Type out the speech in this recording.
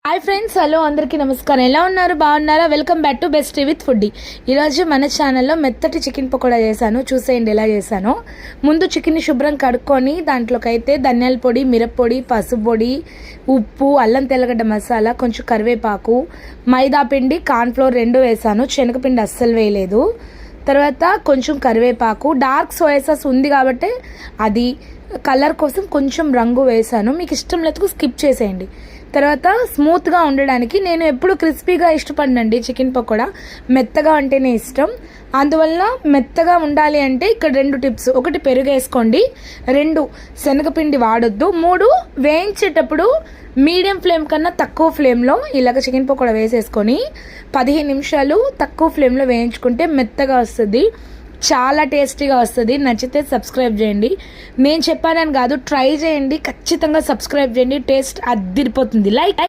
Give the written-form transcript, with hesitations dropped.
Hi friends, hello అందరికీ నమస్కారం. ఎలా ఉన్నారు? బాగున్నారా? Welcome back to best with foodie. ఈరోజు మన ఛానల్లో మెత్తటి చికెన్ పకోడా చేశాను. చూసేయండి ఎలా చేశాను. ముందు చికెన్ని శుభ్రం కడుక్కొని దాంట్లోకి అయితే ధనియాల పొడి, మిరప్పొడి, పసుపు పొడి, ఉప్పు, అల్లం తెల్లగడ్డ మసాలా, కొంచెం కరివేపాకు, మైదా పిండి, కార్న్ఫ్లోర్ 2 వేసాను. శనగపిండి అస్సలు వేయలేదు. తర్వాత కొంచెం కరివేపాకు, డార్క్ సోయా సాస్ ఉంది కాబట్టి అది కలర్ కోసం కొంచెం రంగు వేసాను. మీకు ఇష్టం లేదు స్కిప్ చేసేయండి. తర్వాత స్మూత్గా ఉండడానికి నేను ఎప్పుడు క్రిస్పీగా ఇష్టపడినండి. చికెన్ పకోడా మెత్తగా అంటేనే ఇష్టం. అందువల్ల మెత్తగా ఉండాలి అంటే ఇక్కడ 2 టిప్స్. 1 పెరుగు వేసుకోండి, 2 శనగపిండి వాడొద్దు, 3 వేయించేటప్పుడు మీడియం ఫ్లేమ్ కన్నా తక్కువ ఫ్లేమ్లో ఇలాగ చికెన్ పకోడా వేసేసుకొని 15 నిమిషాలు తక్కువ ఫ్లేమ్లో వేయించుకుంటే మెత్తగా వస్తుంది, చాలా టేస్టీగా వస్తుంది. నచ్చితే సబ్స్క్రైబ్ చేయండి. నేను చెప్పానని కాదు, ట్రై చేయండి, ఖచ్చితంగా సబ్స్క్రైబ్ చేయండి. టేస్ట్ అద్దిరిపోతుంది. లైక్